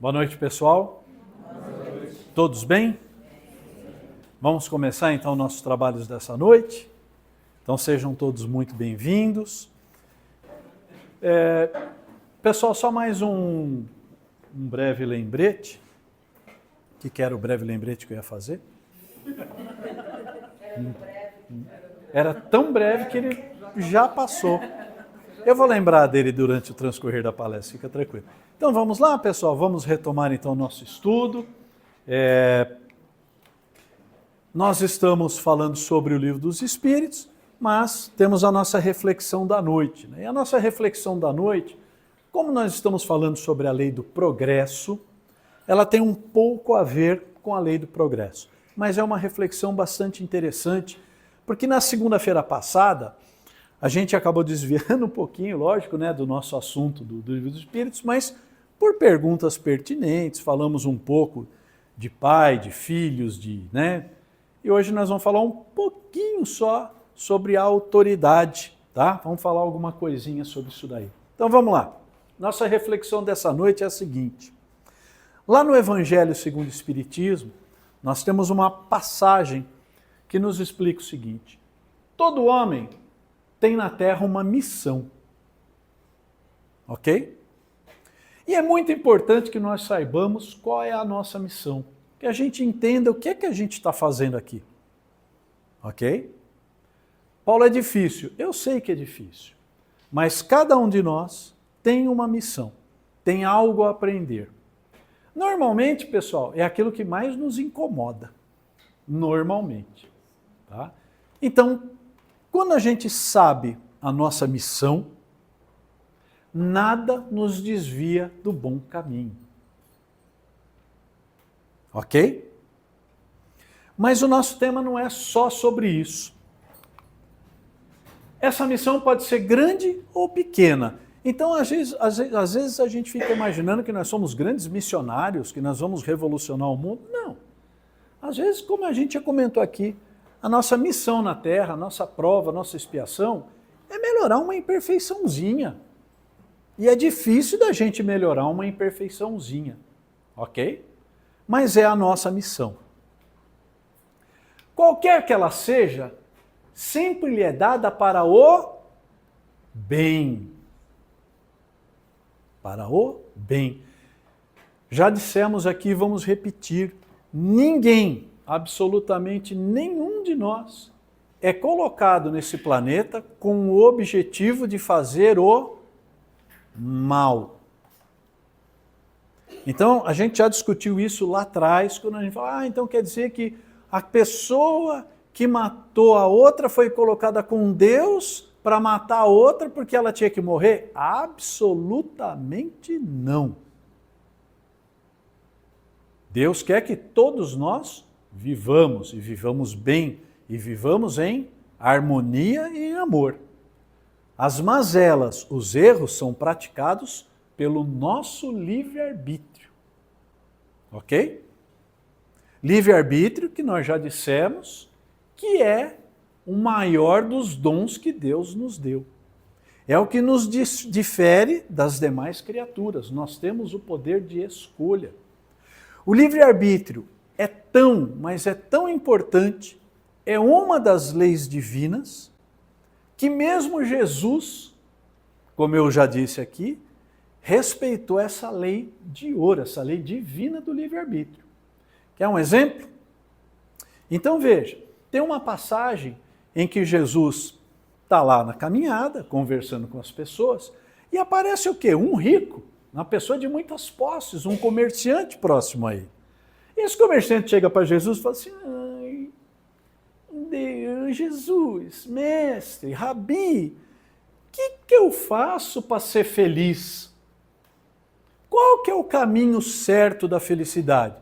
Boa noite, pessoal. Boa noite. Todos bem? Vamos começar então nossos trabalhos dessa noite. Então sejam todos muito bem-vindos. Pessoal, só mais um breve lembrete. O que era o breve lembrete que eu ia fazer? Era tão breve que ele já passou. Eu vou lembrar dele durante o transcorrer da palestra, fica tranquilo. Então vamos lá, pessoal, vamos retomar então o nosso estudo. Nós estamos falando sobre o Livro dos Espíritos, mas temos a nossa reflexão da noite. Né? E a nossa reflexão da noite, como nós estamos falando sobre a lei do progresso, ela tem um pouco a ver com a lei do progresso. Mas é uma reflexão bastante interessante, porque na segunda-feira passada, a gente acabou desviando um pouquinho, lógico, né, do nosso assunto do Livro dos Espíritos, mas por perguntas pertinentes, falamos um pouco de pai, de filhos, né? E hoje nós vamos falar um pouquinho só sobre a autoridade, tá? Vamos falar alguma coisinha sobre isso daí. Então vamos lá. Nossa reflexão dessa noite é a seguinte. Lá no Evangelho segundo o Espiritismo, nós temos uma passagem que nos explica o seguinte. Todo homem tem na Terra uma missão. Ok? E é muito importante que nós saibamos qual é a nossa missão. Que a gente entenda o que é que a gente está fazendo aqui. Ok? Paulo, é difícil. Eu sei que é difícil. Mas cada um de nós tem uma missão. Tem algo a aprender. Normalmente, pessoal, é aquilo que mais nos incomoda. Normalmente. Tá? Então, quando a gente sabe a nossa missão, nada nos desvia do bom caminho. Ok? Mas o nosso tema não é só sobre isso. Essa missão pode ser grande ou pequena. Então, às vezes a gente fica imaginando que nós somos grandes missionários, que nós vamos revolucionar o mundo. Não. Às vezes, como a gente já comentou aqui, a nossa missão na Terra, a nossa prova, a nossa expiação é melhorar uma imperfeiçãozinha. E é difícil da gente melhorar uma imperfeiçãozinha, ok? Mas é a nossa missão. Qualquer que ela seja, sempre lhe é dada para o bem. Para o bem. Já dissemos aqui, vamos repetir, ninguém, absolutamente nenhum de nós, é colocado nesse planeta com o objetivo de fazer o mal. Então, a gente já discutiu isso lá atrás, quando a gente fala, então quer dizer que a pessoa que matou a outra foi colocada com Deus para matar a outra porque ela tinha que morrer? Absolutamente não. Deus quer que todos nós vivamos, e vivamos bem, e vivamos em harmonia e em amor. As mazelas, os erros são praticados pelo nosso livre-arbítrio. Ok? Livre-arbítrio que nós já dissemos que é o maior dos dons que Deus nos deu. É o que nos difere das demais criaturas. Nós temos o poder de escolha. O livre-arbítrio é tão, mas é tão importante, é uma das leis divinas, que mesmo Jesus, como eu já disse aqui, respeitou essa lei de ouro, essa lei divina do livre-arbítrio. Quer um exemplo? Então veja, tem uma passagem em que Jesus está lá na caminhada, conversando com as pessoas, e aparece o quê? Um rico, uma pessoa de muitas posses, um comerciante próximo a ele. E esse comerciante chega para Jesus e fala assim, ai, Deus, Jesus, mestre, rabi, o que eu faço para ser feliz? Qual que é o caminho certo da felicidade?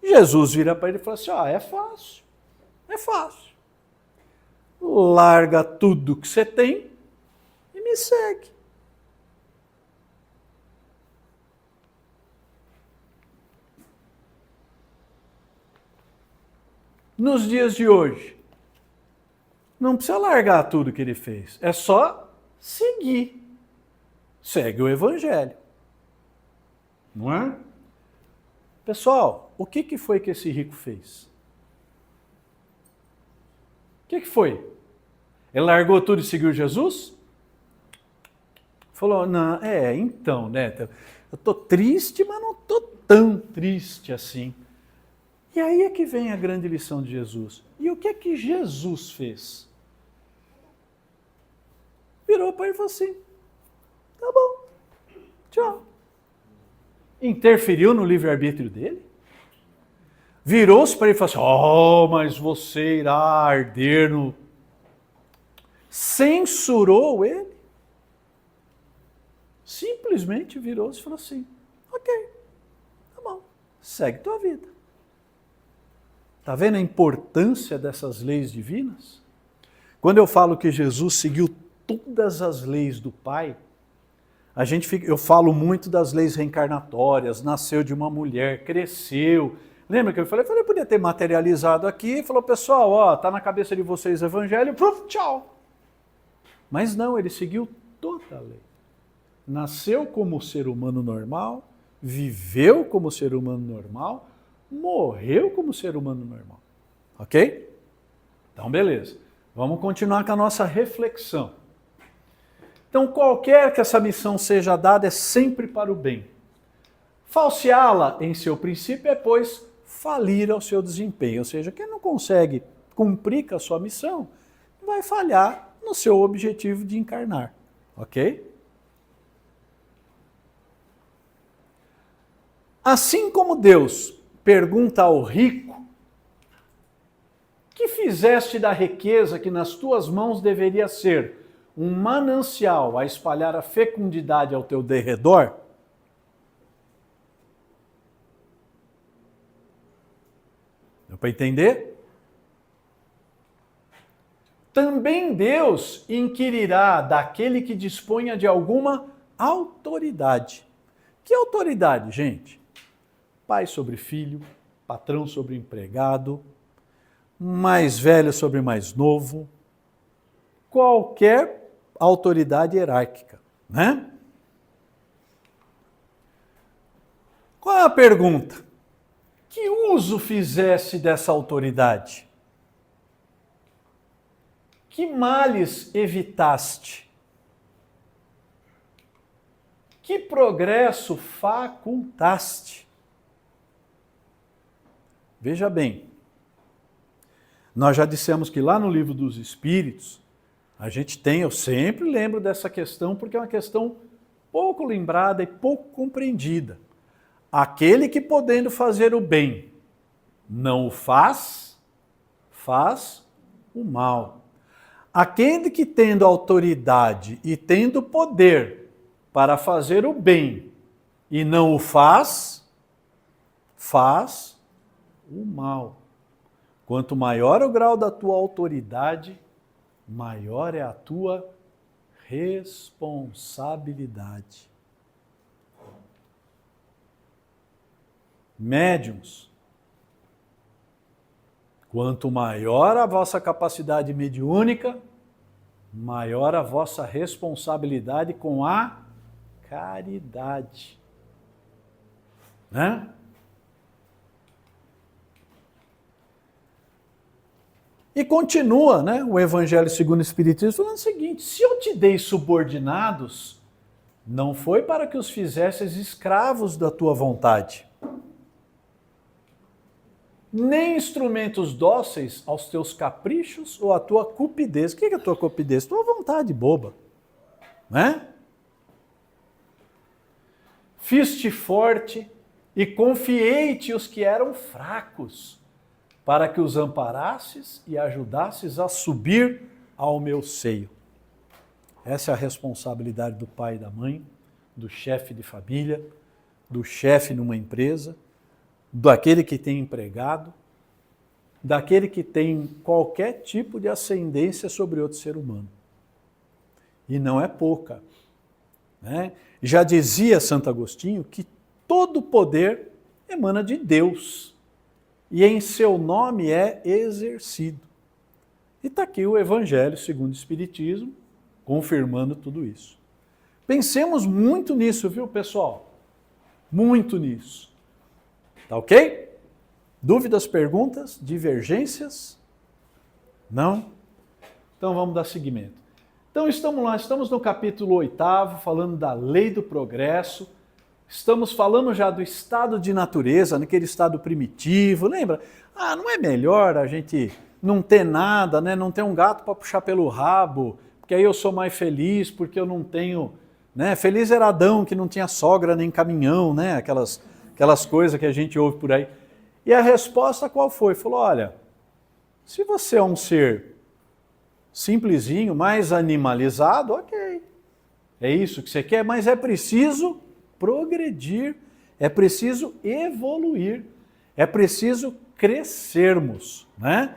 Jesus vira para ele e fala assim, é fácil, é fácil. Larga tudo que você tem e me segue. Nos dias de hoje, não precisa largar tudo que ele fez, é só seguir. Segue o Evangelho. Não é? Pessoal, o que foi que esse rico fez? O que foi? Ele largou tudo e seguiu Jesus? Falou, não, então, né? Eu tô triste, mas não tô tão triste assim. E aí é que vem a grande lição de Jesus. E o que Jesus fez? Virou para ele e falou assim, tá bom, tchau. Interferiu no livre-arbítrio dele? Virou-se para ele e falou assim, mas você irá arder no... Censurou ele? Simplesmente virou-se e falou assim, ok, tá bom, segue tua vida. Está vendo a importância dessas leis divinas? Quando eu falo que Jesus seguiu todas as leis do Pai, eu falo muito das leis reencarnatórias, nasceu de uma mulher, cresceu. Lembra que eu falei? Eu podia ter materializado aqui e falou, pessoal, tá na cabeça de vocês o evangelho, tchau. Mas não, ele seguiu toda a lei. Nasceu como ser humano normal, viveu como ser humano normal, morreu como ser humano normal. Ok? Então, beleza. Vamos continuar com a nossa reflexão. Então, qualquer que essa missão seja dada, é sempre para o bem. Falseá-la em seu princípio é, pois, falir ao seu desempenho. Ou seja, quem não consegue cumprir com a sua missão, vai falhar no seu objetivo de encarnar. Ok? Assim como Deus pergunta ao rico, que fizeste da riqueza que nas tuas mãos deveria ser um manancial a espalhar a fecundidade ao teu derredor? Deu para entender? Também Deus inquirirá daquele que disponha de alguma autoridade. Que autoridade, gente? Pai sobre filho, patrão sobre empregado, mais velho sobre mais novo, qualquer autoridade hierárquica, né? Qual é a pergunta? Que uso fizesse dessa autoridade? Que males evitaste? Que progresso facultaste? Veja bem, nós já dissemos que lá no Livro dos Espíritos, eu sempre lembro dessa questão, porque é uma questão pouco lembrada e pouco compreendida. Aquele que podendo fazer o bem não o faz, faz o mal. Aquele que tendo autoridade e tendo poder para fazer o bem e não o faz, faz o mal. Quanto maior o grau da tua autoridade, maior é a tua responsabilidade. Médiuns, quanto maior a vossa capacidade mediúnica, maior a vossa responsabilidade com a caridade. Né? E continua, né, o Evangelho segundo o Espiritismo falando o seguinte: se eu te dei subordinados, não foi para que os fizesses escravos da tua vontade, nem instrumentos dóceis aos teus caprichos ou à tua cupidez. O que é a tua cupidez? Tua vontade boba, né? Fiz-te forte e confiei-te os que eram fracos, para que os amparasses e ajudasses a subir ao meu seio. Essa é a responsabilidade do pai e da mãe, do chefe de família, do chefe numa empresa, daquele que tem empregado, daquele que tem qualquer tipo de ascendência sobre outro ser humano. E não é pouca, né? Já dizia Santo Agostinho que todo poder emana de Deus e em seu nome é exercido. E está aqui o Evangelho segundo o Espiritismo, confirmando tudo isso. Pensemos muito nisso, viu, pessoal? Muito nisso. Tá ok? Dúvidas, perguntas, divergências? Não? Então vamos dar seguimento. Então estamos no capítulo 8º, falando da lei do progresso. Estamos falando já do estado de natureza, naquele estado primitivo. Lembra? Não é melhor a gente não ter nada, né? Não ter um gato para puxar pelo rabo, porque aí eu sou mais feliz, porque eu não tenho... Né? Feliz era Adão, que não tinha sogra nem caminhão, né? Aquelas coisas que a gente ouve por aí. E a resposta qual foi? Falou, olha, se você é um ser simplesinho, mais animalizado, ok. É isso que você quer, mas é preciso progredir, é preciso evoluir, é preciso crescermos, né?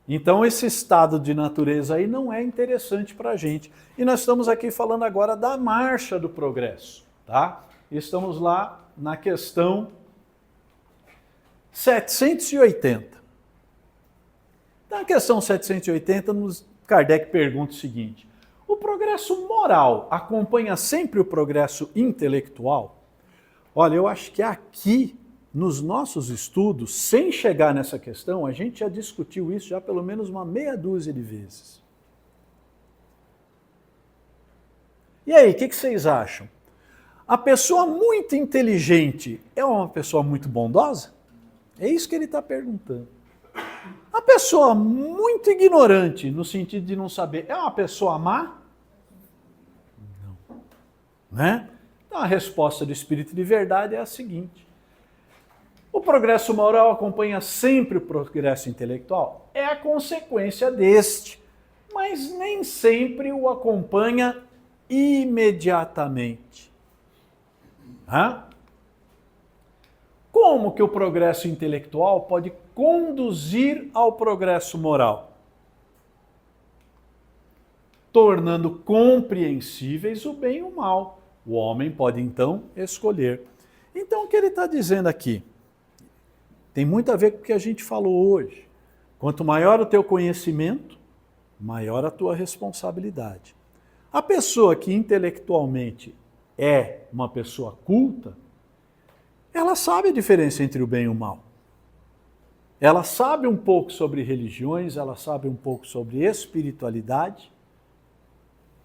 Então esse estado de natureza aí não é interessante para a gente. E nós estamos aqui falando agora da marcha do progresso, tá? Estamos lá na questão 780. Na questão 780, Kardec pergunta o seguinte: o progresso moral acompanha sempre o progresso intelectual? Olha, eu acho que aqui, nos nossos estudos, sem chegar nessa questão, a gente já discutiu isso já pelo menos uma meia dúzia de vezes. E aí, o que vocês acham? A pessoa muito inteligente é uma pessoa muito bondosa? É isso que ele está perguntando. A pessoa muito ignorante, no sentido de não saber, é uma pessoa má? Não. Né? Então a resposta do Espírito de Verdade é a seguinte: o progresso moral acompanha sempre o progresso intelectual? É a consequência deste, mas nem sempre o acompanha imediatamente. Como que o progresso intelectual pode conduzir ao progresso moral? Tornando compreensíveis o bem e o mal. O homem pode então escolher. Então o que ele está dizendo aqui tem muito a ver com o que a gente falou hoje. Quanto maior o teu conhecimento, maior a tua responsabilidade. A pessoa que intelectualmente é uma pessoa culta, ela sabe a diferença entre o bem e o mal. Ela sabe um pouco sobre religiões, ela sabe um pouco sobre espiritualidade.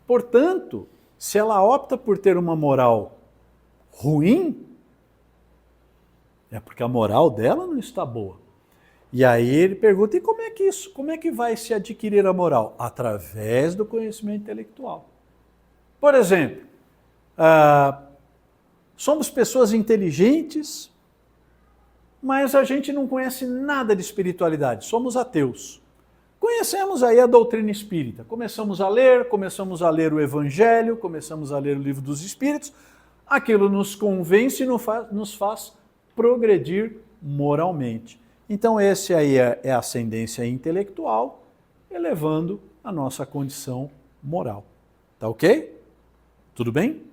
Portanto, se ela opta por ter uma moral ruim, é porque a moral dela não está boa. E aí ele pergunta, e como é que isso? Como é que vai se adquirir a moral? Através do conhecimento intelectual. Por exemplo, somos pessoas inteligentes, mas a gente não conhece nada de espiritualidade, somos ateus. Conhecemos aí a doutrina espírita, começamos a ler o Evangelho, começamos a ler o Livro dos Espíritos, aquilo nos convence e nos faz progredir moralmente. Então esse aí é a ascendência intelectual, elevando a nossa condição moral. Tá ok? Tudo bem?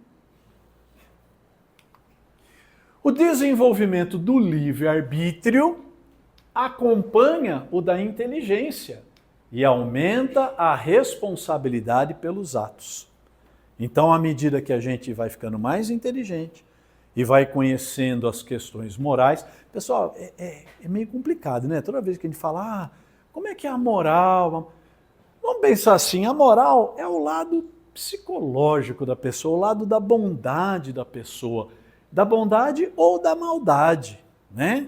O desenvolvimento do livre-arbítrio acompanha o da inteligência e aumenta a responsabilidade pelos atos. Então, à medida que a gente vai ficando mais inteligente e vai conhecendo as questões morais... Pessoal, é meio complicado, né? Toda vez que a gente fala, como é que é a moral? Vamos pensar assim, a moral é o lado psicológico da pessoa, o lado da bondade da pessoa. Da bondade ou da maldade, né?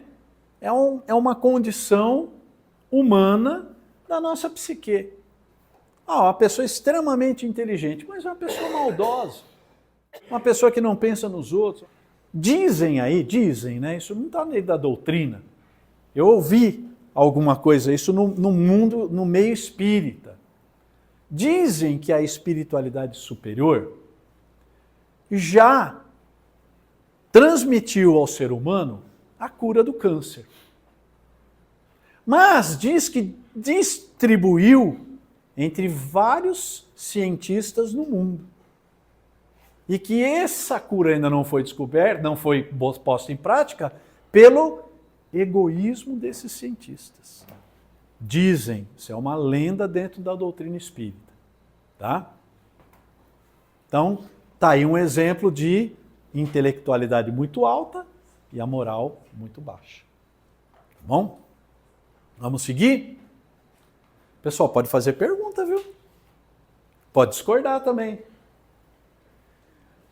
É uma condição humana da nossa psique. Uma pessoa extremamente inteligente, mas é uma pessoa maldosa, uma pessoa que não pensa nos outros. Dizem, né? Isso não está nem da doutrina. Eu ouvi alguma coisa, isso no mundo, no meio espírita. Dizem que a espiritualidade superior já transmitiu ao ser humano a cura do câncer. Mas diz que distribuiu entre vários cientistas no mundo. E que essa cura ainda não foi descoberta, não foi posta em prática pelo egoísmo desses cientistas. Dizem, isso é uma lenda dentro da doutrina espírita. Tá? Então, tá aí um exemplo de intelectualidade muito alta, e a moral muito baixa. Tá bom? Vamos seguir? Pessoal, pode fazer pergunta, viu? Pode discordar também.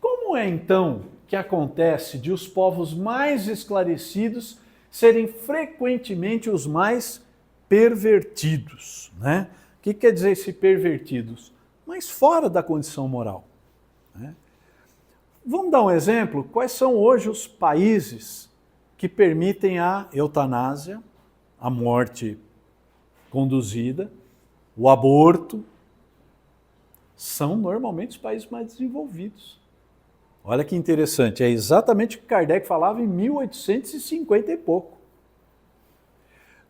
Como é então que acontece de os povos mais esclarecidos serem frequentemente os mais pervertidos, né? O que quer dizer esse pervertidos? Mas fora da condição moral, né? Vamos dar um exemplo? Quais são hoje os países que permitem a eutanásia, a morte conduzida, o aborto? São normalmente os países mais desenvolvidos. Olha que interessante, é exatamente o que Kardec falava em 1850 e pouco.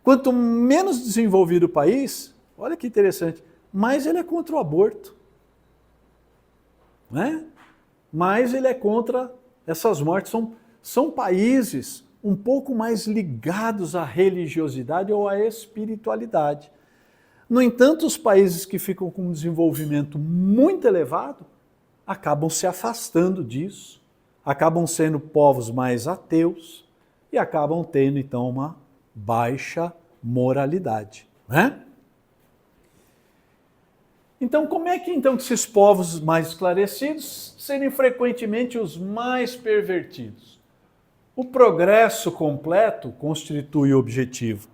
Quanto menos desenvolvido o país, olha que interessante, mais ele é contra o aborto, né? Mais ele é contra essas mortes. São países um pouco mais ligados à religiosidade ou à espiritualidade. No entanto, os países que ficam com um desenvolvimento muito elevado acabam se afastando disso, acabam sendo povos mais ateus e acabam tendo, então, uma baixa moralidade, né? Então, como é que então esses povos mais esclarecidos serem frequentemente os mais pervertidos? O progresso completo constitui o objetivo.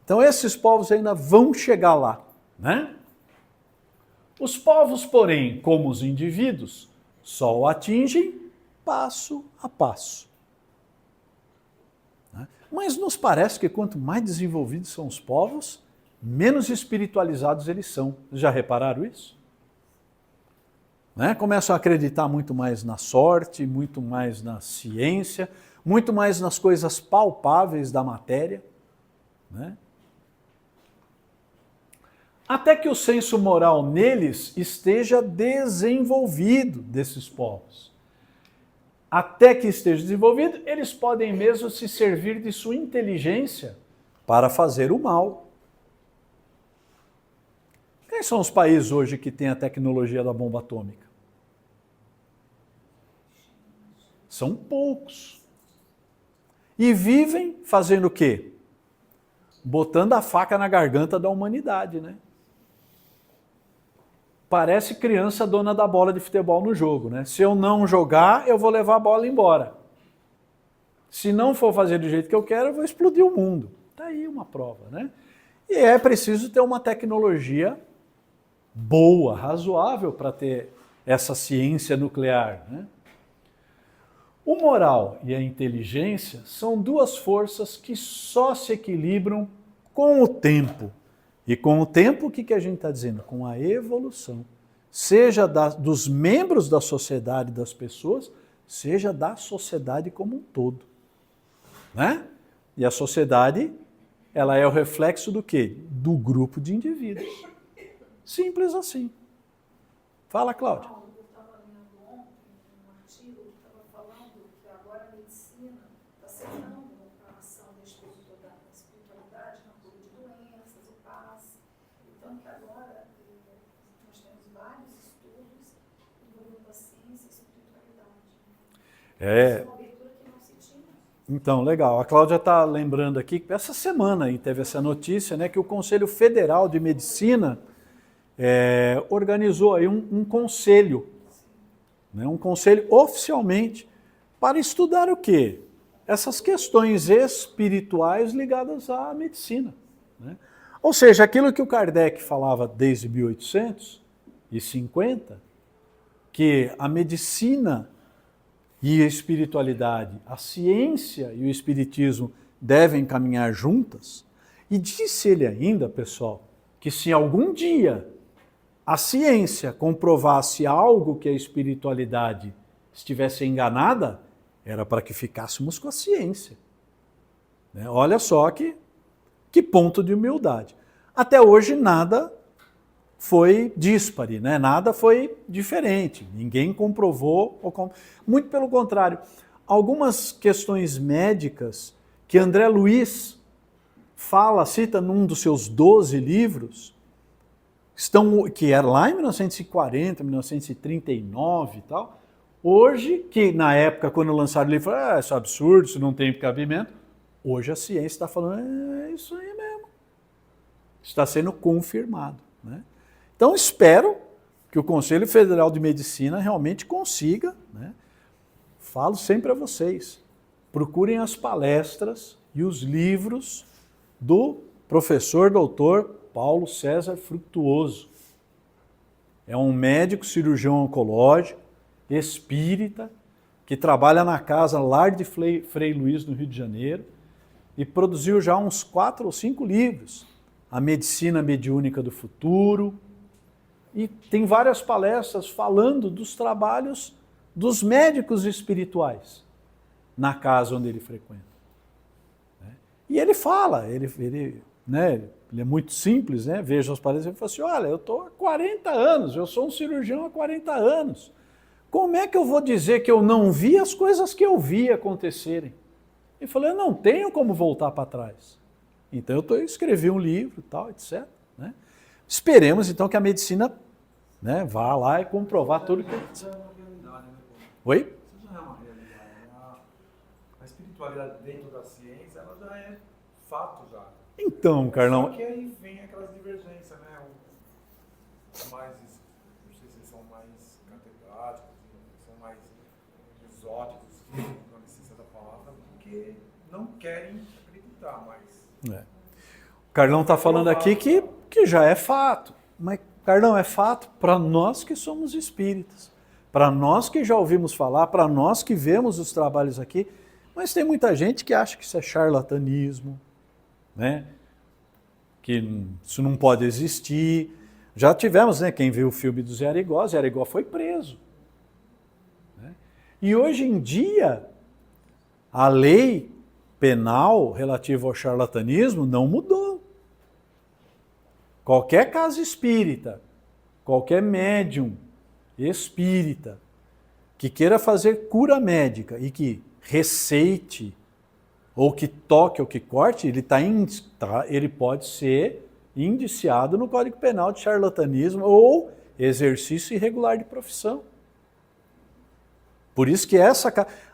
Então, esses povos ainda vão chegar lá, né? Os povos, porém, como os indivíduos, só o atingem passo a passo. Mas nos parece que quanto mais desenvolvidos são os povos, menos espiritualizados eles são. Já repararam isso? Né? Começam a acreditar muito mais na sorte, muito mais na ciência, muito mais nas coisas palpáveis da matéria, né? Até que o senso moral neles esteja desenvolvido, desses povos. Até que esteja desenvolvido, eles podem mesmo se servir de sua inteligência para fazer o mal. Quem são os países hoje que têm a tecnologia da bomba atômica? São poucos. E vivem fazendo o quê? Botando a faca na garganta da humanidade, né? Parece criança dona da bola de futebol no jogo, né? Se eu não jogar, eu vou levar a bola embora. Se não for fazer do jeito que eu quero, eu vou explodir o mundo. Tá aí uma prova, né? E é preciso ter uma tecnologia boa, razoável para ter essa ciência nuclear, né? O moral e a inteligência são duas forças que só se equilibram com o tempo. E com o tempo, o que a gente está dizendo? Com a evolução. Seja dos membros da sociedade, das pessoas, seja da sociedade como um todo. Né? E a sociedade, ela é o reflexo do quê? Do grupo de indivíduos. Simples assim. Fala, Cláudia. Eu estava lendo ontem um artigo que estava falando que agora a medicina está aceitando a ação da espiritualidade na cura de doenças, o passe. Então, que agora nós temos vários estudos envolvendo a ciência e a espiritualidade. Isso é uma abertura que não se tinha. Então, legal. A Cláudia está lembrando aqui que essa semana aí teve essa notícia, né, que o Conselho Federal de Medicina organizou aí um conselho, né, um conselho oficialmente para estudar o quê? Essas questões espirituais ligadas à medicina, né? Ou seja, aquilo que o Kardec falava desde 1850, que a medicina e a espiritualidade, a ciência e o espiritismo devem caminhar juntas, e disse ele ainda, pessoal, que se algum dia a ciência comprovasse algo que a espiritualidade estivesse enganada, era para que ficássemos com a ciência. Né? Olha só que ponto de humildade. Até hoje nada foi díspare, né? Nada foi diferente, ninguém comprovou, muito pelo contrário. Algumas questões médicas que André Luiz cita num dos seus 12 livros, que era lá em 1940, 1939 e tal, Hoje, que na época, quando lançaram o livro, falaram, isso é absurdo, isso não tem cabimento. Hoje a ciência está falando, é isso aí mesmo. Está sendo confirmado. Né? Então, espero que o Conselho Federal de Medicina realmente consiga, né? Falo sempre a vocês, procurem as palestras e os livros do professor doutor Paulo César Frutuoso. É um médico cirurgião oncológico, espírita, que trabalha na casa Lar de Frei Luís, no Rio de Janeiro, e produziu já uns 4 ou 5 livros. A Medicina Mediúnica do Futuro, e tem várias palestras falando dos trabalhos dos médicos espirituais na casa onde ele frequenta. E ele fala, ele é muito simples, né? Veja as palestras, ele fala assim, olha, eu estou há 40 anos, eu sou um cirurgião há 40 anos. Como é que eu vou dizer que eu não vi as coisas que eu vi acontecerem? Ele falou, eu não tenho como voltar para trás. Então eu escrevi um livro, tal, etc. Né? Esperemos então que a medicina, né, vá lá e comprovar tudo que... Oi? Isso já é uma realidade. A espiritualidade dentro da ciência, ela já é fato já. Então, Carlão... Só que aí vem aquelas divergências, né? Mais, não sei se são mais catedráticos, são mais exóticos, com a licença da palavra, porque não querem acreditar mais. É. O Carlão está falando aqui que já é fato. Mas, Carlão, é fato para nós que somos espíritas. Para nós que já ouvimos falar, para nós que vemos os trabalhos aqui, mas tem muita gente que acha que isso é charlatanismo, né? Que isso não pode existir. Já tivemos, né, quem viu o filme do Zé Arigó foi preso. Né? E hoje em dia, a lei penal relativa ao charlatanismo não mudou. Qualquer casa espírita, qualquer médium espírita que queira fazer cura médica e que receite ou que toque ou que corte, ele pode ser indiciado no Código Penal de charlatanismo ou exercício irregular de profissão. Por isso que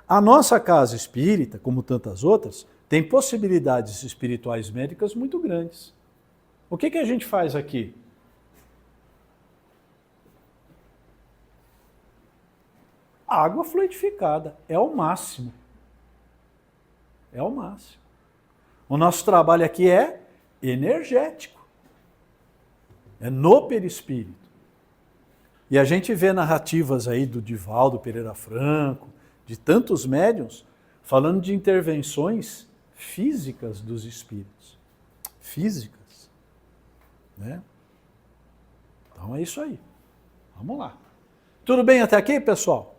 a nossa casa espírita, como tantas outras, tem possibilidades espirituais médicas muito grandes. O que a gente faz aqui? Água fluidificada, é o máximo. É o máximo. O nosso trabalho aqui é energético. É no perispírito. E a gente vê narrativas aí do Divaldo Pereira Franco, de tantos médiuns, falando de intervenções físicas dos espíritos. Físicas. Né? Então é isso aí. Vamos lá. Tudo bem até aqui, pessoal?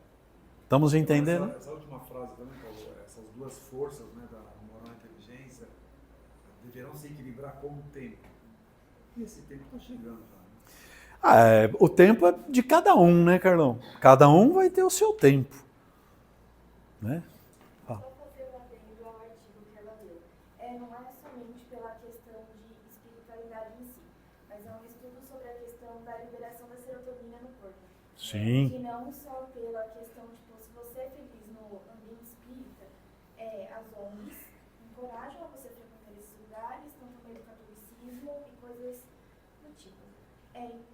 Estamos entendendo? Essa última frase também, Paulo, essas duas forças, né, da moral e inteligência, deverão se equilibrar com o tempo. E esse tempo está chegando já. O tempo é de cada um, né, Carlão? Cada um vai ter o seu tempo. Né? Só fazer um adendo ao artigo que ela leu. Não é somente pela questão de espiritualidade em si, mas é um estudo sobre a questão da liberação da serotonina no corpo. Sim. Que não só pela questão, tipo, se você é feliz no ambiente espírita, as ONGs encorajam a você frequentar esses lugares, estão também do catolicismo e coisas do tipo.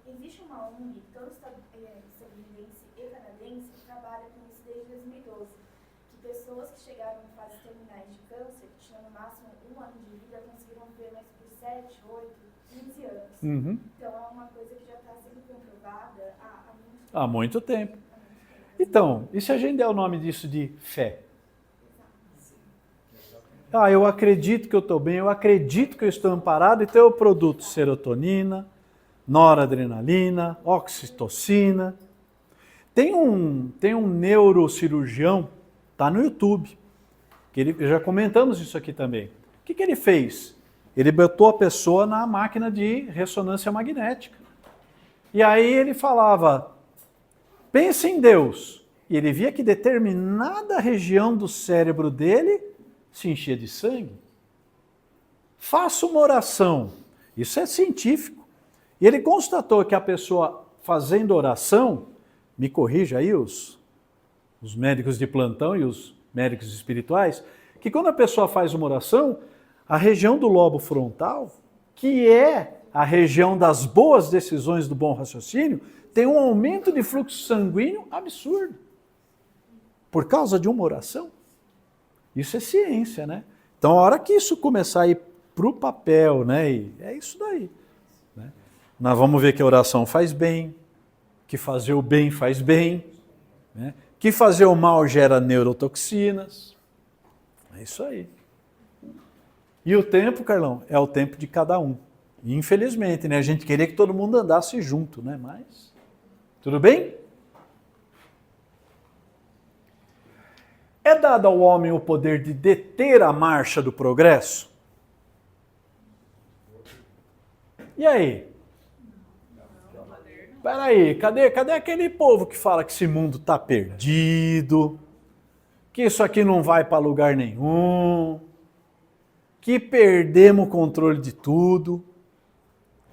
Existe uma ONG, tanto estadunidense e canadense, que trabalha com isso desde 2012. Pessoas que chegaram em fases terminais de câncer, que tinham no máximo 1 ano de vida, conseguiram ver mais por 7, 8, 15 anos. Uhum. Então é uma coisa que já está sendo comprovada há muito tempo. Há muito tempo. Então, e se a gente der o nome disso de fé? Eu acredito que eu estou bem, eu acredito que eu estou amparado, então eu produzo serotonina, noradrenalina, oxitocina. Tem um neurocirurgião, está no YouTube, já comentamos isso aqui também. O que ele fez? Ele botou a pessoa na máquina de ressonância magnética. E aí ele falava, pense em Deus. E ele via que determinada região do cérebro dele se enchia de sangue. Faça uma oração. Isso é científico. E ele constatou que a pessoa fazendo oração, me corrija aí os os médicos de plantão e os médicos espirituais, que quando a pessoa faz uma oração, a região do lobo frontal, que é a região das boas decisões do bom raciocínio, tem um aumento de fluxo sanguíneo absurdo. Por causa de uma oração. Isso é ciência, né? Então, a hora que isso começar a ir para o papel, né? E é isso daí. Né? Nós vamos ver que a oração faz bem, que fazer o bem faz bem, né? Que fazer o mal gera neurotoxinas. É isso aí. E o tempo, Carlão, é o tempo de cada um. E, infelizmente, né? A gente queria que todo mundo andasse junto, né? Mas, tudo bem? É dado ao homem o poder de deter a marcha do progresso? E aí? Espera aí, cadê aquele povo que fala que esse mundo está perdido, que isso aqui não vai para lugar nenhum, que perdemos o controle de tudo?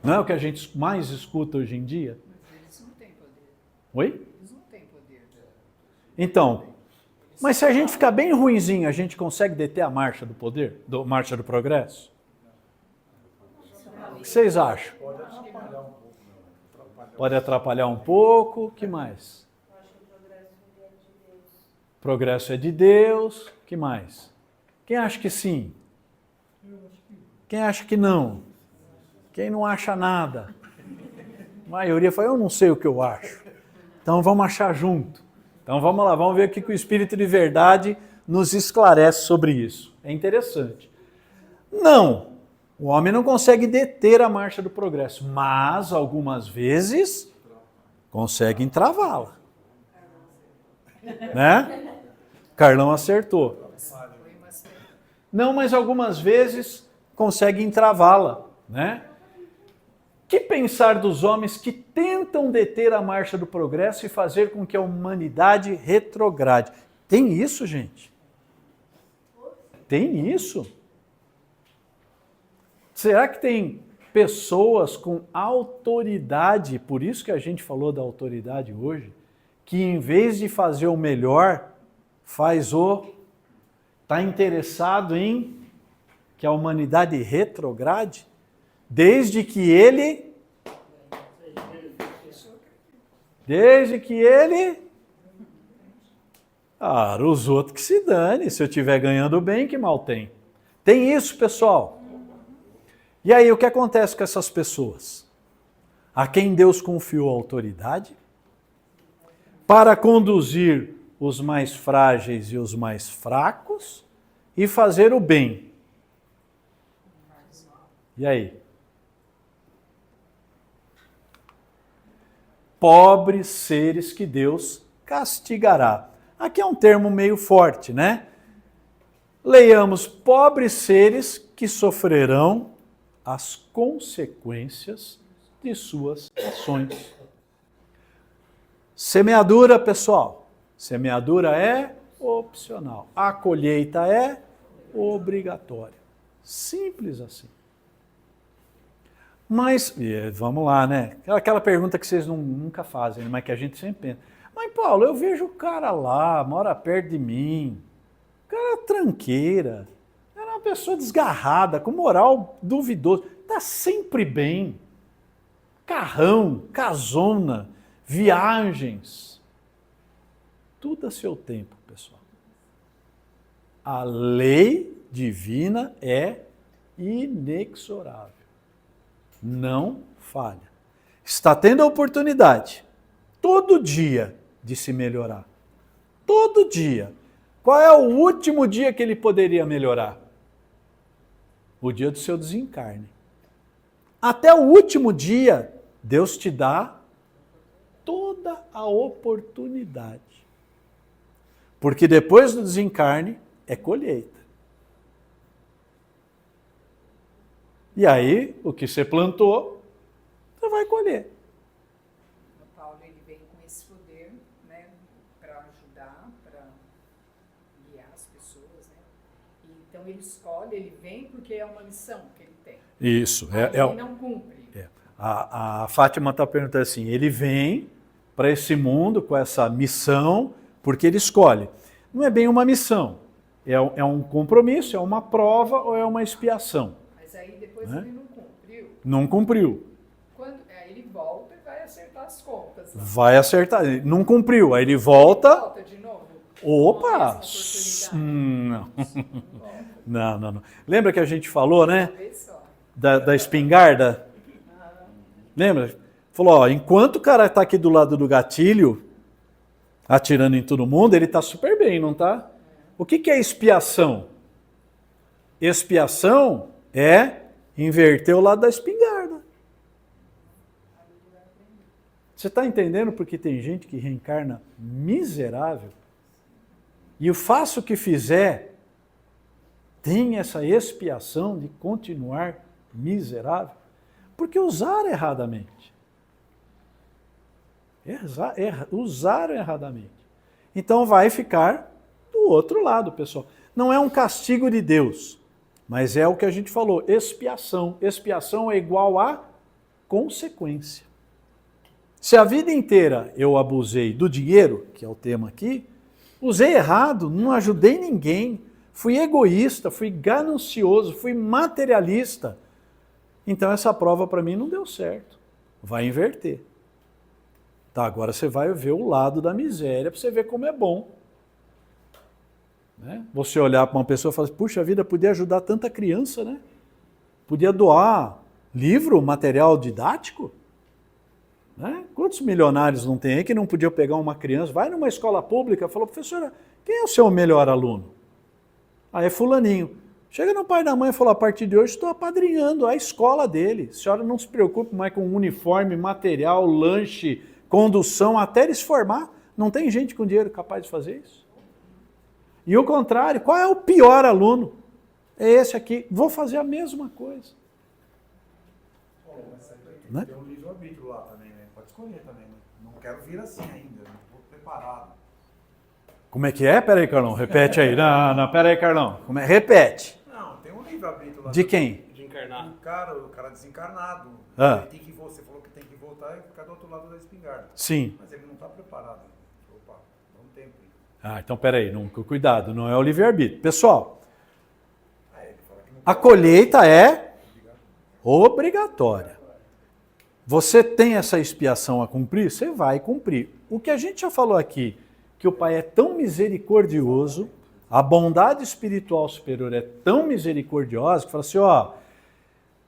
Não é o que a gente mais escuta hoje em dia? Mas eles não têm poder. Oi? Eles não têm poder. Então, mas se a gente ficar bem ruinzinho, a gente consegue deter a marcha do poder, marcha do progresso? O que vocês acham? Pode atrapalhar um pouco. O que mais? Progresso é de Deus. O que mais? Quem acha que sim? Quem acha que não? Quem não acha nada? A maioria fala, eu não sei o que eu acho. Então vamos achar junto. Então vamos lá, vamos ver o que o Espírito de Verdade nos esclarece sobre isso. É interessante. Não, o homem não consegue deter a marcha do progresso, mas algumas vezes consegue entravá-la. Né? Carlão acertou. Não, mas algumas vezes consegue entravá-la, né? Que pensar dos homens que tentam deter a marcha do progresso e fazer com que a humanidade retrograde? Tem isso, gente? Tem isso? Será que tem pessoas com autoridade, por isso que a gente falou da autoridade hoje, que em vez de fazer o melhor, está interessado em que a humanidade retrograde? Desde que ele os outros que se dane, se eu estiver ganhando bem, que mal tem. Tem isso, pessoal. E aí, o que acontece com essas pessoas? A quem Deus confiou a autoridade para conduzir os mais frágeis e os mais fracos e fazer o bem. E aí? Pobres seres que Deus castigará. Aqui é um termo meio forte, né? Leiamos, pobres seres que sofrerão as consequências de suas ações. Semeadura, pessoal. Semeadura é opcional. A colheita é obrigatória. Simples assim. Mas, vamos lá, né? Aquela pergunta que vocês nunca fazem, mas que a gente sempre pensa. Mas, Paulo, eu vejo o cara lá, mora perto de mim. O cara é tranqueira. Era uma pessoa desgarrada, com moral duvidosa. Está sempre bem. Carrão, casona, viagens. Tudo a seu tempo, pessoal. A lei divina é inexorável. Não falha. Está tendo a oportunidade, todo dia, de se melhorar. Todo dia. Qual é o último dia que ele poderia melhorar? O dia do seu desencarne. Até o último dia, Deus te dá toda a oportunidade. Porque depois do desencarne, é colheita. E aí, o que você plantou, você vai colher. O Paulo, ele vem com esse poder, né, para ajudar, para guiar as pessoas, né? Então ele escolhe, ele vem porque é uma missão que ele tem. Isso. Ele não cumpre. A Fátima está perguntando assim, ele vem para esse mundo com essa missão, porque ele escolhe. Não é bem uma missão, é um compromisso, é uma prova ou é uma expiação. Mas aí depois Né? ele não cumpriu. Não cumpriu. Aí ele volta e vai acertar as contas. Vai acertar. Não cumpriu, aí ele volta. Volta de novo. Opa! Com a mesma oportunidade. Não. Não. Lembra que a gente falou, né? Uma vez só. Da espingarda? Lembra? Falou, ó, enquanto o cara tá aqui do lado do gatilho, atirando em todo mundo, ele tá super bem, não tá? O que é expiação? Expiação é inverter o lado da espingarda. Você está entendendo porque tem gente que reencarna miserável? E o faço que fizer tem essa expiação de continuar miserável? Porque usaram erradamente. Usaram erradamente. Então vai ficar do outro lado, pessoal. Não é um castigo de Deus, mas é o que a gente falou, expiação. Expiação é igual a consequência. Se a vida inteira eu abusei do dinheiro, que é o tema aqui, usei errado, não ajudei ninguém, fui egoísta, fui ganancioso, fui materialista, então essa prova para mim não deu certo. Vai inverter. Tá, agora você vai ver o lado da miséria para você ver como é bom. Né? Você olhar para uma pessoa e falar, puxa vida, podia ajudar tanta criança, né? Podia doar livro, material didático. Né? Quantos milionários não tem aí que não podiam pegar uma criança, vai numa escola pública e fala, professora, quem é o seu melhor aluno? Ah, é fulaninho. Chega no pai e na mãe e fala, a partir de hoje estou apadrinhando a escola dele. A senhora não se preocupe mais com uniforme, material, lanche, condução, até ele se formar. Não tem gente com dinheiro capaz de fazer isso. E o contrário, qual é o pior aluno? É esse aqui. Vou fazer a mesma coisa. Mas tem um livre-arbítrio lá também, né? Pode escolher também, né? Não quero vir assim ainda, não estou preparado. Como é que é? Peraí, Carlão, repete aí. Não, peraí, Carlão. Repete. Não, tem um livre-arbítrio lá. De quem? De encarnar. O cara desencarnado. Ah. Ele tem que, você falou que tem que voltar e ficar do outro lado da espingarda. Sim. Mas ele não está preparado. Opa, dá um tempo. Ah, então peraí, cuidado, não é o livre-arbítrio. Pessoal, Ele fala que não a colheita é obrigatória. Você tem essa expiação a cumprir? Você vai cumprir. O que a gente já falou aqui, que o Pai é tão misericordioso, a bondade espiritual superior é tão misericordiosa, que fala assim, ó,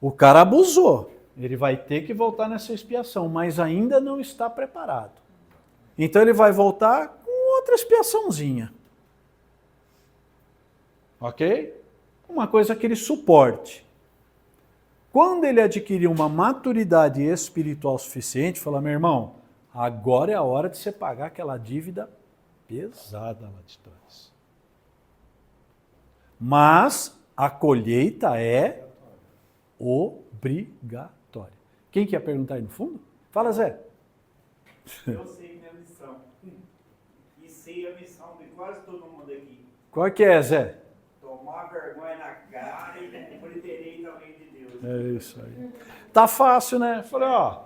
o cara abusou, ele vai ter que voltar nessa expiação, mas ainda não está preparado. Então ele vai voltar com outra expiaçãozinha. Ok? Uma coisa que ele suporte. Quando ele adquirir uma maturidade espiritual suficiente, fala, meu irmão, agora é a hora de você pagar aquela dívida pesada lá de trás. Mas a colheita é obrigatória. Quem quer perguntar aí no fundo? Fala, Zé. Eu sei minha missão. E sei a missão de quase todo mundo aqui. Qual que é, Zé? Tomar vergonha na cara e cumprir direito ao reino de Deus. É isso aí. Tá fácil, né? Falei, ó.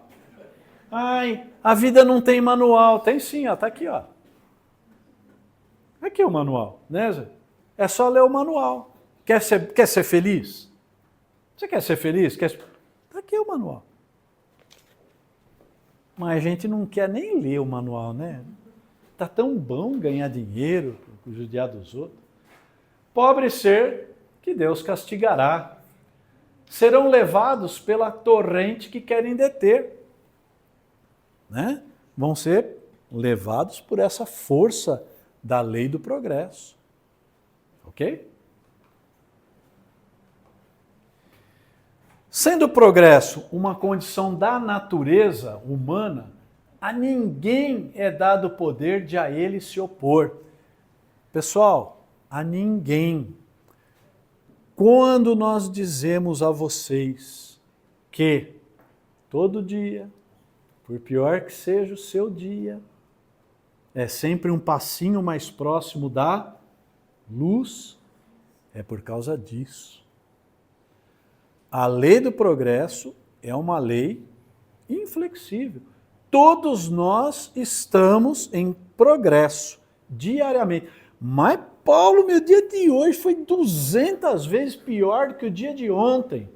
Ai, a vida não tem manual. Tem sim, ó. Tá aqui, ó. Aqui é o manual, né, Zé? É só ler o manual. Quer ser feliz? Você quer ser feliz? Tá aqui o manual. Mas a gente não quer nem ler o manual, né? Tá tão bom ganhar dinheiro, judiar dos outros. Pobre ser que Deus castigará. Serão levados pela torrente que querem deter. Né? Vão ser levados por essa força da lei do progresso. Ok? Sendo o progresso uma condição da natureza humana, a ninguém é dado o poder de a ele se opor. Pessoal, a ninguém. Quando nós dizemos a vocês que todo dia, por pior que seja o seu dia, é sempre um passinho mais próximo da luz, é por causa disso. A lei do progresso é uma lei inflexível. Todos nós estamos em progresso. diariamente. Mas, Paulo, meu dia de hoje foi 200 vezes pior do que o dia de ontem.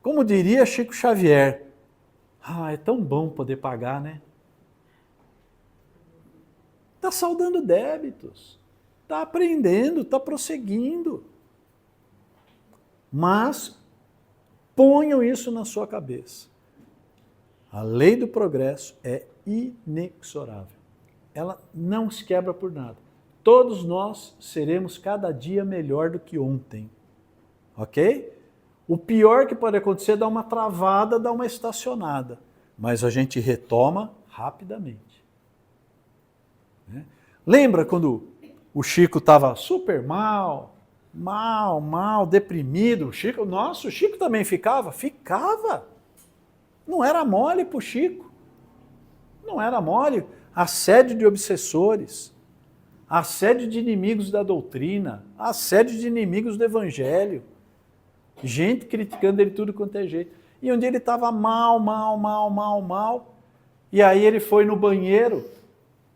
Como diria Chico Xavier, é tão bom poder pagar, né? Está saldando débitos, está aprendendo, está prosseguindo. Mas ponham isso na sua cabeça. A lei do progresso é inexorável. Ela não se quebra por nada. Todos nós seremos cada dia melhor do que ontem. Ok? O pior que pode acontecer é dar uma travada, dar uma estacionada. Mas a gente retoma rapidamente. Né? Lembra quando o Chico estava super mal, deprimido? O Chico também ficava? Ficava. Não era mole para o Chico. Não era mole. Assédio de obsessores, assédio de inimigos da doutrina, assédio de inimigos do evangelho. Gente criticando ele tudo quanto é jeito. E um dia ele estava mal. E aí ele foi no banheiro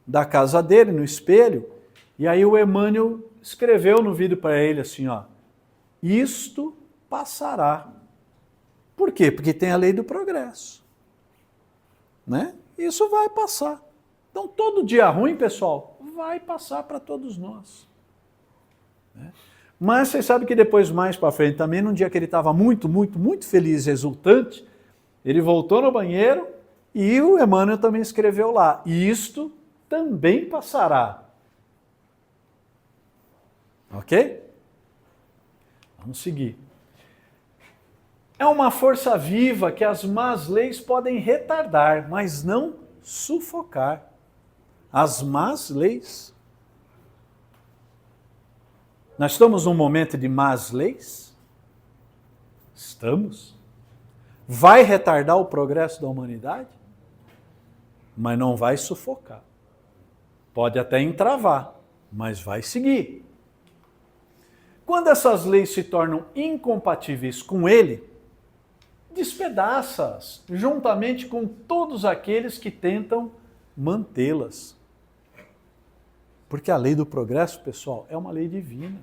da casa dele, no espelho, e aí o Emmanuel escreveu no vídeo para ele assim, ó, isto passará. Por quê? Porque tem a lei do progresso. Né? Isso vai passar. Então todo dia ruim, pessoal, vai passar para todos nós. Né? Mas vocês sabem que depois, mais para frente também, num dia que ele estava muito feliz, exultante, ele voltou no banheiro e o Emmanuel também escreveu lá, isto também passará. Ok? Vamos seguir. É uma força viva que as más leis podem retardar, mas não sufocar. As más leis. Nós estamos num momento de más leis? Estamos. Vai retardar o progresso da humanidade? Mas não vai sufocar. Pode até entravar, mas vai seguir. Quando essas leis se tornam incompatíveis com ele, despedaça-as, juntamente com todos aqueles que tentam mantê-las. Porque a lei do progresso, pessoal, é uma lei divina.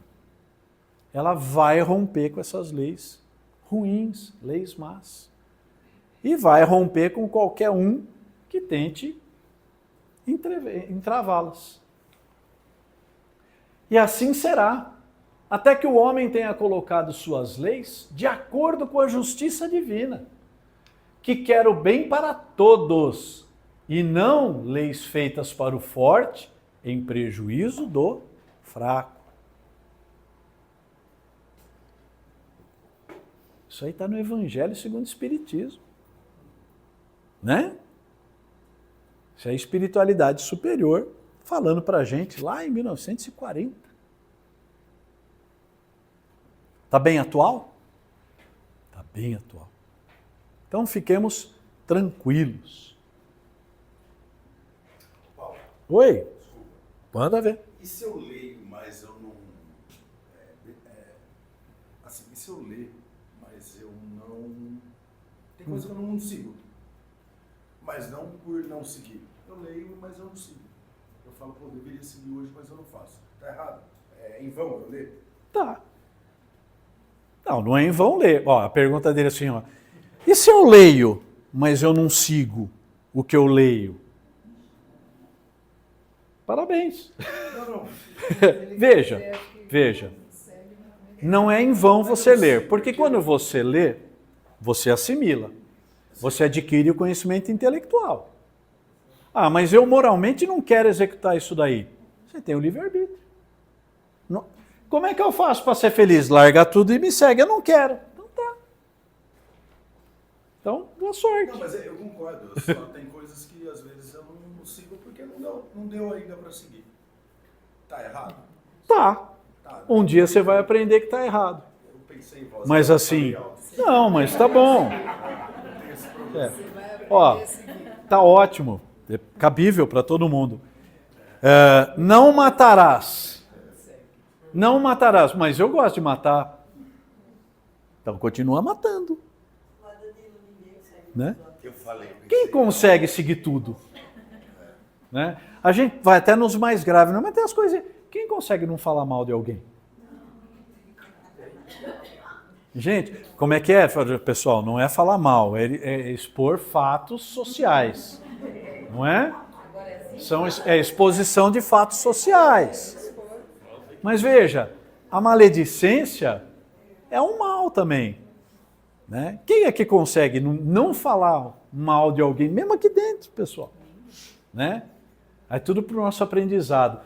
Ela vai romper com essas leis ruins, leis más. E vai romper com qualquer um que tente entravá-las. E assim será, até que o homem tenha colocado suas leis de acordo com a justiça divina, que quer o bem para todos, e não leis feitas para o forte, em prejuízo do fraco. Isso aí está no Evangelho segundo o Espiritismo. Né? Isso é a espiritualidade superior falando para a gente lá em 1940. Está bem atual? Está bem atual. Então fiquemos tranquilos. Paulo, Oi? desculpa. Manda ver. E se eu leio, mas eu não... assim, e se eu ler, mas eu não... Tem coisa que eu não sigo. Mas não por não seguir. Eu leio, mas eu não sigo. Eu falo, pô, eu deveria seguir hoje, mas eu não faço. Tá errado? É em vão eu ler? Tá. Não é em vão ler. Ó, a pergunta dele é assim, ó. E se eu leio, mas eu não sigo o que eu leio? Parabéns. Não. Veja. Não é em vão você ler, porque quando você lê, você assimila. Você adquire o conhecimento intelectual. Ah, mas eu moralmente não quero executar isso daí. Você tem o livre-arbítrio. Como é que eu faço para ser feliz? Larga tudo e me segue. Eu não quero. Então tá. Então, boa sorte. Não, mas eu concordo. Só tem coisas que às vezes eu não sigo porque não deu ainda para seguir. Tá errado? Tá. Um dia você vai aprender que tá errado. Eu pensei em voz. Mas assim, não, mas tá bom. Ó, tá ótimo. É cabível para todo mundo. Não matarás. Não matarás, mas eu gosto de matar. Então continua matando. Né? Eu falei. Quem consegue seguir tudo? Né? A gente vai até nos mais graves, não, mas tem as coisas. Quem consegue não falar mal de alguém? Gente, como é que é, pessoal? Não é falar mal, é expor fatos sociais. Não é? É exposição de fatos sociais. Mas veja, a maledicência é um mal também. Né? Quem é que consegue não falar mal de alguém, mesmo aqui dentro, pessoal? Né? É tudo para o nosso aprendizado.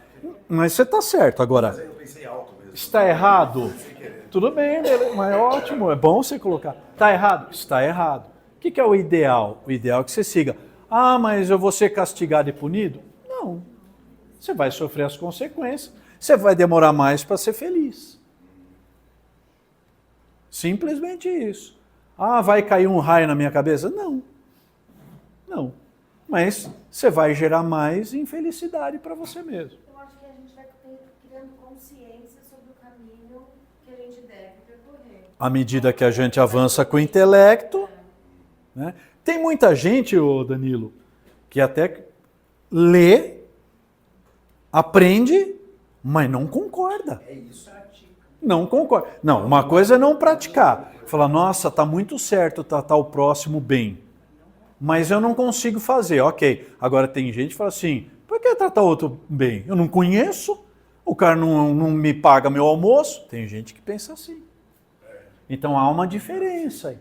Mas você está certo. Agora, Eu pensei alto mesmo. está errado? Tudo bem, mas é ótimo, é bom você colocar. Está errado? Está errado. O que é o ideal? O ideal é que você siga. Ah, mas eu vou ser castigado e punido? Não. Você vai sofrer as consequências. Você vai demorar mais para ser feliz. Simplesmente isso. Ah, vai cair um raio na minha cabeça? Não. Não. Mas você vai gerar mais infelicidade para você mesmo. Eu acho que a gente vai criando consciência sobre o caminho que a gente deve percorrer. À medida que a gente avança com o intelecto, né? Tem muita gente, ô Danilo, que até lê, aprende, mas não concorda. É isso. Não concorda. Não, uma coisa é não praticar. Falar, nossa, está muito certo tratar o próximo bem, mas eu não consigo fazer. Ok, agora tem gente que fala assim, por que tratar o outro bem? Eu não conheço, o cara não me paga meu almoço. Tem gente que pensa assim. Então há uma diferença aí.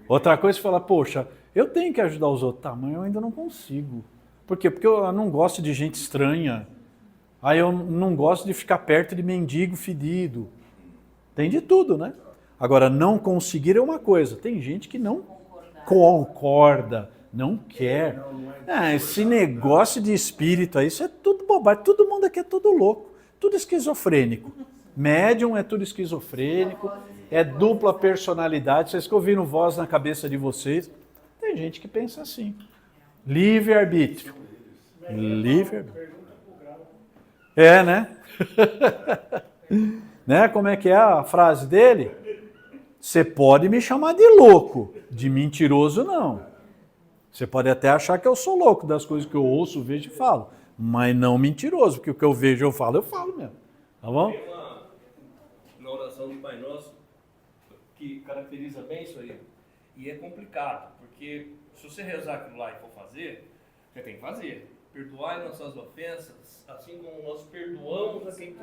Outra coisa é falar, poxa, eu tenho que ajudar os outros. Tá, mas eu ainda não consigo. Por quê? Porque eu não gosto de gente estranha. Aí eu não gosto de ficar perto de mendigo fedido. Tem de tudo, né? Agora, não conseguir é uma coisa. Tem gente que não concorda, não quer. Esse negócio de espírito aí, isso é tudo bobagem. Todo mundo aqui é tudo louco, tudo esquizofrênico. Médium é tudo esquizofrênico, é dupla personalidade. Vocês que ouviram voz na cabeça de vocês, tem gente que pensa assim. Livre-arbítrio. Livre-arbítrio. É, né? Né? Como é que é a frase dele? Você pode me chamar de louco, de mentiroso não. Você pode até achar que eu sou louco das coisas que eu ouço, vejo e falo, mas não mentiroso, porque o que eu vejo eu falo mesmo. Tá bom? Tem uma oração do Pai Nosso que caracteriza bem isso aí. E é complicado, porque se você rezar aquilo lá e for fazer, você tem que fazer. Perdoai nossas ofensas, assim como nós perdoamos a quem...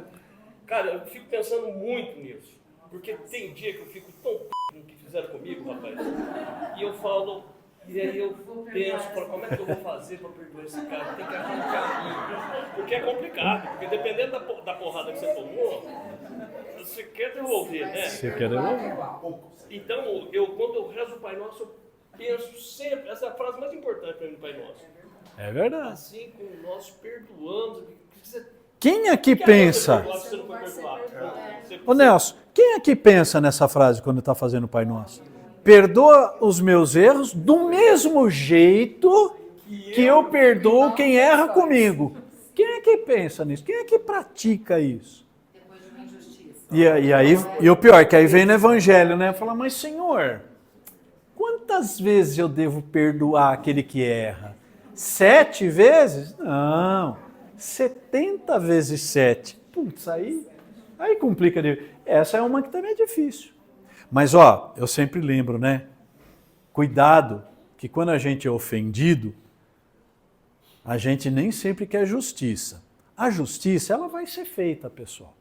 Cara, eu fico pensando muito nisso, porque tem dia que eu fico tão no que fizeram comigo, rapaz, e eu falo, e aí eu penso, como é que eu vou fazer para perdoar esse cara? Tem que achar um caminho, porque é complicado, porque dependendo da porrada que você tomou, você quer devolver, né? Você quer devolver? Então, quando eu rezo o Pai Nosso, eu penso sempre, essa é a frase mais importante para mim do Pai Nosso. É verdade. Assim como nós perdoamos, Quem aqui pensa? Ô Nelson, quem aqui pensa nessa frase quando está fazendo o Pai Nosso? Perdoa os meus erros do mesmo jeito que eu perdoo quem erra comigo. Quem é que pensa nisso? Quem é que pratica isso? Depois de uma injustiça. E o pior, que aí vem no Evangelho, né? Fala, mas Senhor, quantas vezes eu devo perdoar aquele que erra? 7 vezes? Não. 70 vezes 7. Putz, aí complica. Essa é uma que também é difícil. Mas, eu sempre lembro, né? Cuidado, que quando a gente é ofendido, a gente nem sempre quer justiça. A justiça, ela vai ser feita, pessoal.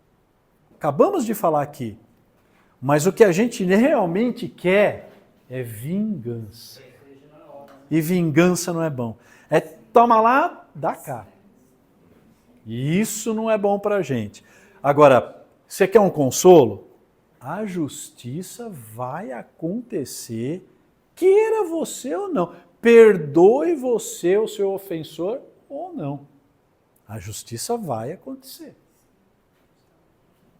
Acabamos de falar aqui. Mas o que a gente realmente quer é vingança. E vingança não é bom. É toma lá, dá cá. E isso não é bom para a gente. Agora, você quer um consolo? A justiça vai acontecer, queira você ou não. Perdoe você o seu ofensor ou não. A justiça vai acontecer.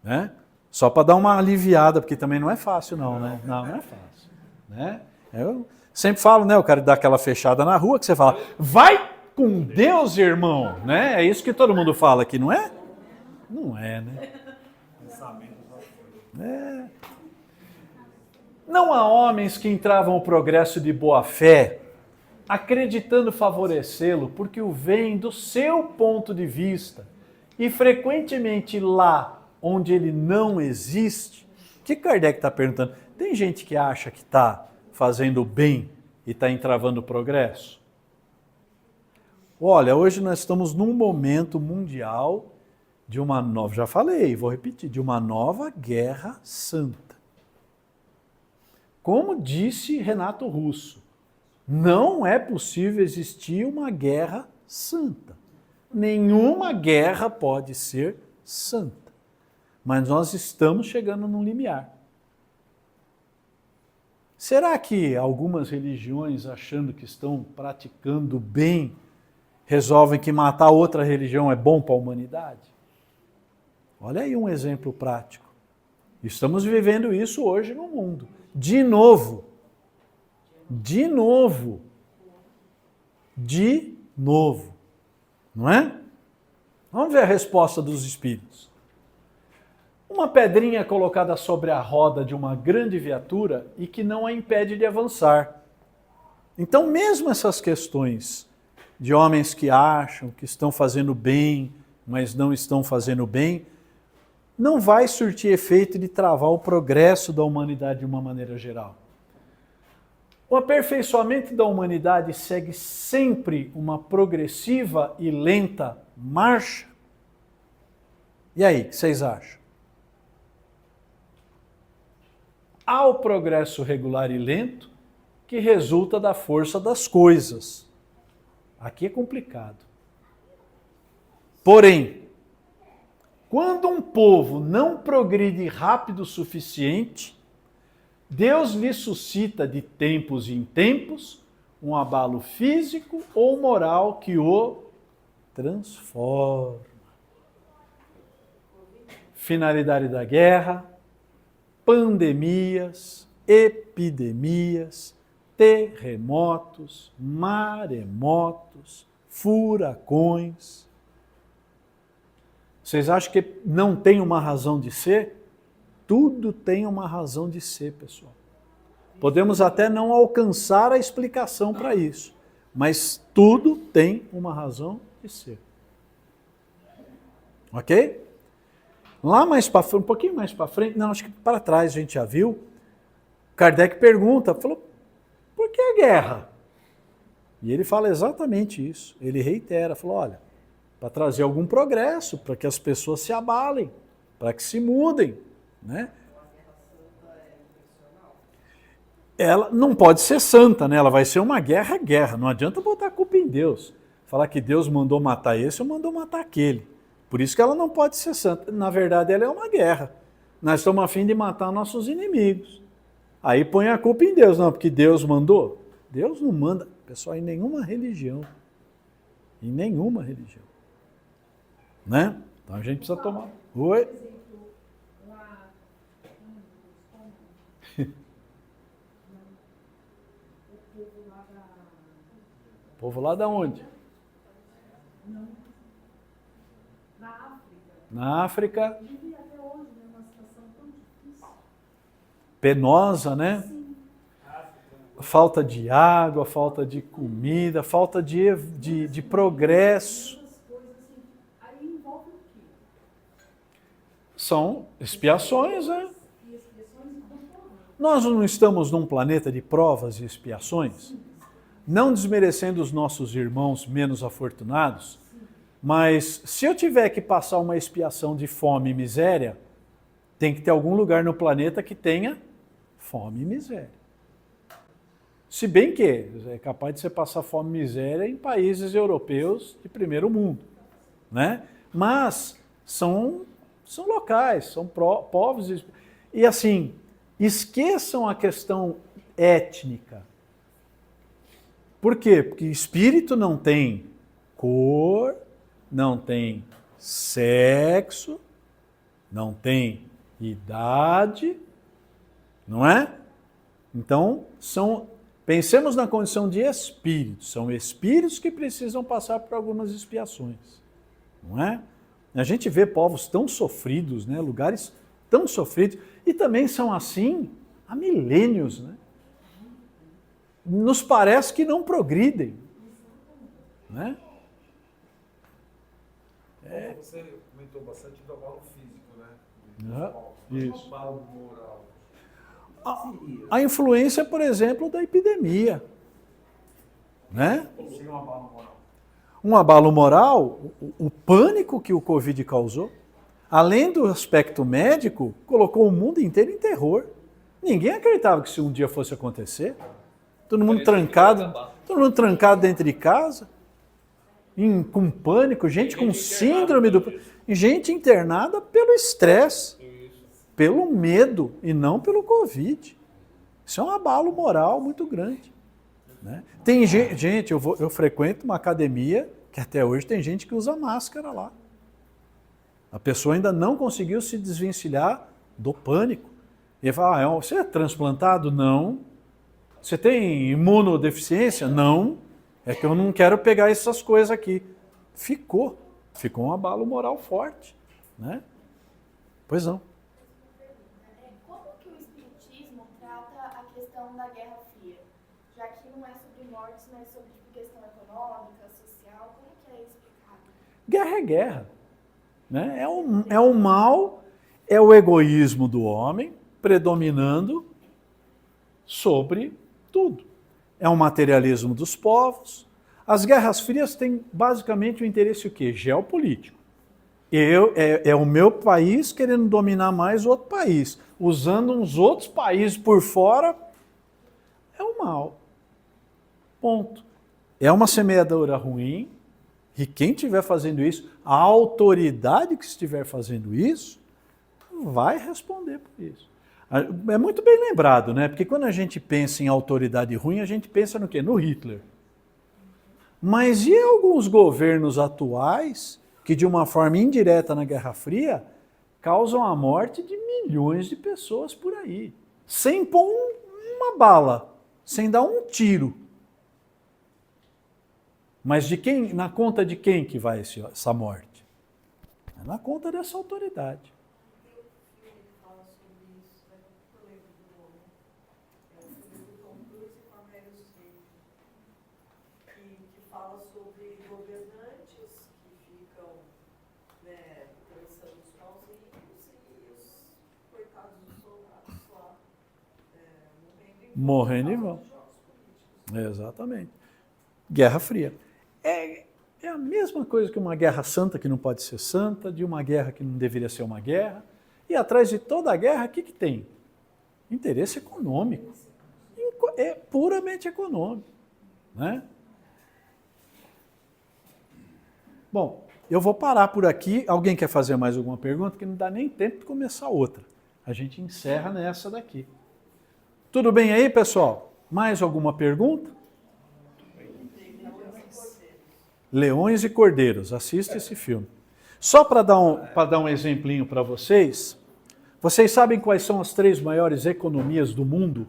Né? Só para dar uma aliviada, porque também não é fácil não, né? Não é fácil. Né? Eu sempre falo, né? O cara dá aquela fechada na rua que você fala, vai com Deus, irmão, né? É isso que todo mundo fala aqui, não é? Não é, né? É. Não há homens que entravam o progresso de boa fé acreditando favorecê-lo, porque o veem do seu ponto de vista, e frequentemente lá onde ele não existe. O que Kardec está perguntando? Tem gente que acha que está fazendo bem e está entravando o progresso? Olha, hoje nós estamos num momento mundial de uma nova, já falei, vou repetir, de uma nova guerra santa. Como disse Renato Russo, não é possível existir uma guerra santa. Nenhuma guerra pode ser santa. Mas nós estamos chegando num limiar. Será que algumas religiões, achando que estão praticando bem, resolvem que matar outra religião é bom para a humanidade? Olha aí um exemplo prático. Estamos vivendo isso hoje no mundo. De novo. De novo. De novo. Não é? Vamos ver a resposta dos espíritos. Uma pedrinha colocada sobre a roda de uma grande viatura e que não a impede de avançar. Então, mesmo essas questões de homens que acham que estão fazendo bem, mas não estão fazendo bem, não vai surtir efeito de travar o progresso da humanidade de uma maneira geral. O aperfeiçoamento da humanidade segue sempre uma progressiva e lenta marcha. E aí, o que vocês acham? Há o progresso regular e lento que resulta da força das coisas. Aqui é complicado. Porém, quando um povo não progride rápido o suficiente, Deus lhe suscita de tempos em tempos um abalo físico ou moral que o transforma. Finalidade da guerra, pandemias, epidemias, terremotos, maremotos, furacões. Vocês acham que não tem uma razão de ser? Tudo tem uma razão de ser, pessoal. Podemos até não alcançar a explicação para isso, mas tudo tem uma razão de ser. Ok? Lá mais para frente, um pouquinho mais para frente, não, acho que para trás a gente já viu, Kardec pergunta, falou, por que a guerra? E ele fala exatamente isso, ele reitera, falou, olha, para trazer algum progresso, para que as pessoas se abalem, para que se mudem, né? Ela não pode ser santa, né? Ela vai ser uma guerra, não adianta botar a culpa em Deus, falar que Deus mandou matar esse ou mandou matar aquele. Por isso que ela não pode ser santa. Na verdade, ela é uma guerra. Nós estamos a fim de matar nossos inimigos. Aí põe a culpa em Deus. Não, porque Deus mandou. Deus não manda, pessoal, em nenhuma religião. Em nenhuma religião. Né? Então a gente precisa tomar... Oi? O povo lá da onde? Na África. Penosa, né? Falta de água, falta de comida, falta de progresso. São expiações, né? Nós não estamos num planeta de provas e expiações? Não desmerecendo os nossos irmãos menos afortunados, mas se eu tiver que passar uma expiação de fome e miséria, tem que ter algum lugar no planeta que tenha fome e miséria. Se bem que é capaz de você passar fome e miséria em países europeus de primeiro mundo, né? Mas são locais, são povos. E assim, esqueçam a questão étnica. Por quê? Porque espírito não tem cor, não tem sexo, não tem idade, não é? Então, pensemos na condição de espíritos. São espíritos que precisam passar por algumas expiações, não é? A gente vê povos tão sofridos, né? Lugares tão sofridos, e também são assim há milênios, né? nos parece que não progridem. Né? Você comentou bastante do abalo físico, né? Isso. O abalo moral. A influência, por exemplo, da epidemia. Né? Sem um abalo moral. Um abalo moral, o pânico que o Covid causou, além do aspecto médico, colocou o mundo inteiro em terror. Ninguém acreditava que isso um dia fosse acontecer. Todo mundo trancado dentro de casa, com pânico, gente com síndrome gente internada pelo estresse, pelo medo e não pelo Covid. Isso é um abalo moral muito grande. Né? Tem gente, eu frequento uma academia que até hoje tem gente que usa máscara lá. A pessoa ainda não conseguiu se desvencilhar do pânico. E fala, você é transplantado? Não. Você tem imunodeficiência? Não. É que eu não quero pegar essas coisas aqui. Ficou um abalo moral forte. Né? Pois não. Como que o Espiritismo trata a questão da Guerra Fria? Já que não é sobre mortes, mas sobre questão econômica, social, como que é explicado? Guerra é guerra. Né? É o mal, é o egoísmo do homem predominando sobre tudo. É o materialismo dos povos. As guerras frias têm basicamente o interesse o quê? Geopolítico. É o meu país querendo dominar mais o outro país, usando uns outros países por fora, é o mal. Ponto. É uma semeadura ruim, e quem estiver fazendo isso, a autoridade que estiver fazendo isso, vai responder por isso. É muito bem lembrado, né? Porque quando a gente pensa em autoridade ruim, a gente pensa no quê? No Hitler. Mas e alguns governos atuais que, de uma forma indireta na Guerra Fria, causam a morte de milhões de pessoas por aí, sem pôr uma bala, sem dar um tiro. Mas na conta de quem que vai essa morte? É na conta dessa autoridade. Morrendo em vão. Exatamente. Guerra Fria. É a mesma coisa que uma guerra santa que não pode ser santa, de uma guerra que não deveria ser uma guerra. E atrás de toda a guerra, o que tem? Interesse econômico. É puramente econômico. Né? Bom, eu vou parar por aqui. Alguém quer fazer mais alguma pergunta? Que não dá nem tempo de começar outra. A gente encerra nessa daqui. Tudo bem aí, pessoal? Mais alguma pergunta? Leões e Cordeiros. Assista esse filme. Só para dar um exemplinho para vocês, vocês sabem quais são as 3 maiores economias do mundo?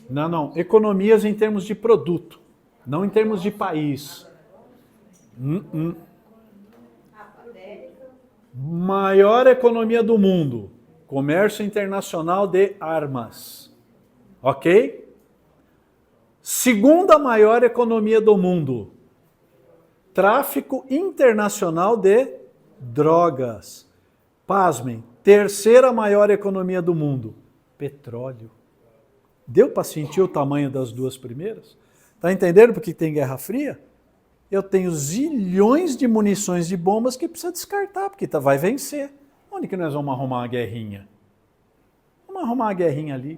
Não. Economias em termos de produto, não em termos de país. Maior economia do mundo. Comércio internacional de armas. Ok? Segunda maior economia do mundo. Tráfico internacional de drogas. Pasmem, terceira maior economia do mundo. Petróleo. Deu para sentir o tamanho das 2 primeiras? Está entendendo por que tem Guerra Fria? Eu tenho zilhões de munições de bombas que precisa descartar, porque vai vencer. Onde que nós vamos arrumar uma guerrinha? Vamos arrumar uma guerrinha ali.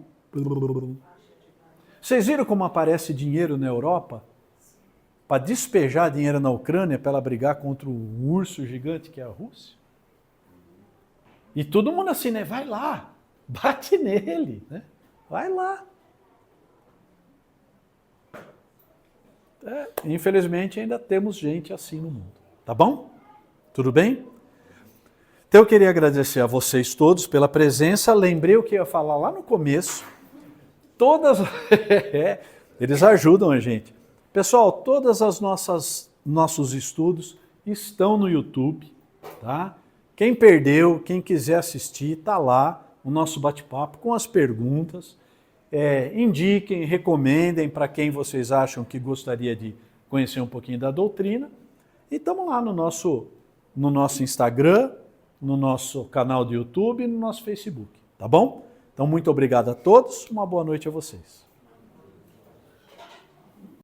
Vocês viram como aparece dinheiro na Europa? Para despejar dinheiro na Ucrânia, para ela brigar contra o urso gigante que é a Rússia? E todo mundo assim, né? Vai lá, bate nele, né? Vai lá. Infelizmente ainda temos gente assim no mundo. Tá bom? Tudo bem? Então eu queria agradecer a vocês todos pela presença. Lembrei o que eu ia falar lá no começo. Eles ajudam a gente. Pessoal, todas as nossos estudos estão no YouTube, tá? Quem perdeu, quem quiser assistir, tá lá o nosso bate-papo com as perguntas. indiquem, recomendem para quem vocês acham que gostaria de conhecer um pouquinho da doutrina. E estamos lá no nosso Instagram, no nosso canal do YouTube e no nosso Facebook, tá bom? Então, muito obrigado a todos, uma boa noite a vocês.